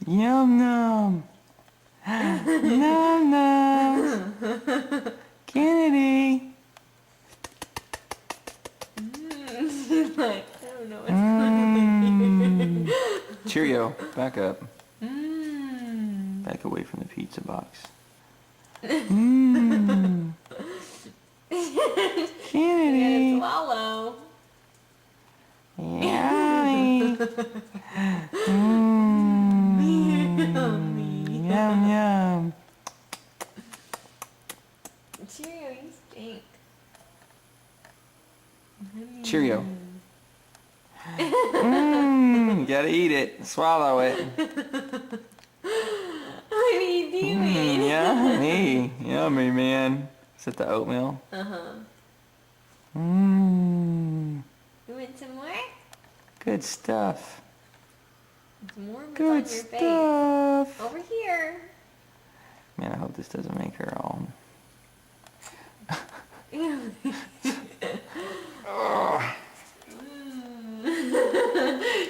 Yum num. Num num. Kennedy. She's like, I don't know what's going on. Cheerio, back up. Mmm. Back away from the pizza box. Mmm. Kennedy. You gotta swallow. Yummy. Yummy. Yum yum. Cheerio, you stink. Cheerio. Gotta eat it. Swallow it. What are you doing? Yummy. Yummy, man. Is that the oatmeal? Uh-huh. Mmm. You want some more? Good stuff. Some more? What's Good on your stuff. face? Over here. Man, I hope this doesn't make her all...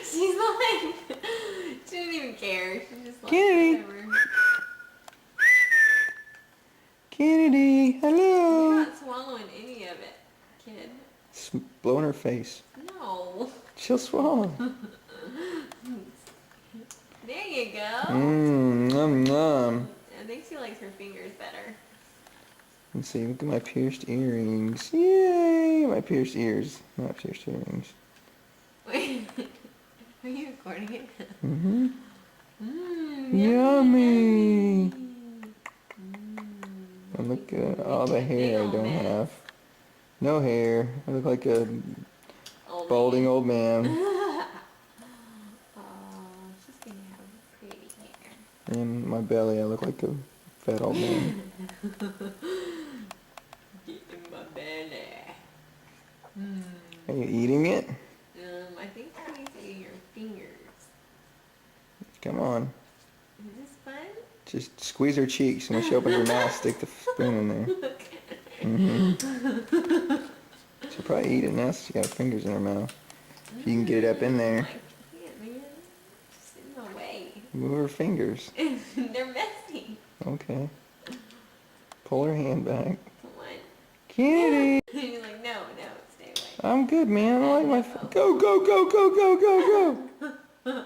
She's like, she doesn't even care. She's just like, Kennedy. whatever. Kennedy, You're hello. not swallowing any of it, kid. Blow in her face. No. She'll swallow. There you go. Nom nom. I think she likes her fingers better. Let's see, look at my pierced earrings. Yay! My pierced ears, not pierced earrings. Wait, are you recording it? Mm-hmm. Yummy. Yummy. And look at all the hair I don't have. No hair. I look like a balding old man. Oh, she's gonna have pretty hair. And my belly, I look like a fat old man. Get in my belly. Are you eating it? I think she's eating your fingers. Come on. Is this fun? Just squeeze her cheeks, and when she opens her mouth, stick the spoon in there. She'll probably eat it now since she got fingers in her mouth. If you can get it up in there. I can't, man. Just in my way. Move her fingers. They're messy. Okay. Pull her hand back. Come on. Kennedy! You're like, no, stay away. I'm good, man. I like my... Go, go, go, go, go, go, go!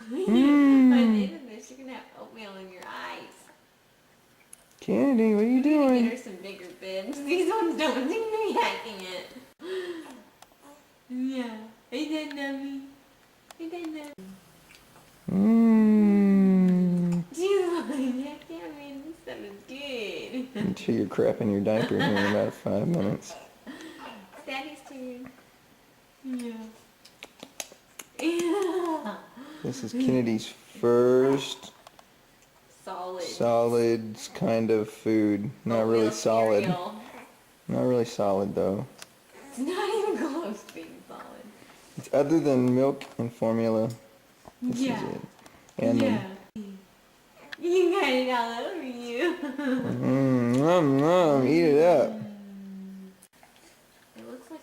By the end of this, you're gonna have oatmeal in your eyes. Kennedy, what are you You need to doing? get her some bigger bibs. These ones don't seem to be hacking it. Yeah. Hey, that nummy. Hey, that nummy. She's like, heck yeah, man, this stuff is good. I'm sure you're crapping your diaper here in about 5 minutes. It's Daddy's turn. Yeah. Yeah. This is Kennedy's first solid kind of food. Not really solid. Cereal. Not really solid though. It's not even close to being solid. It's other than milk and formula. This is it. And You got it all over you. Nom nom, eat it up. It looks like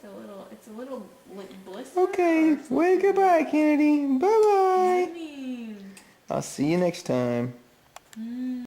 it's a little like blister. Okay, wave goodbye, Kennedy. Bye bye. Yummy. I'll see you next time.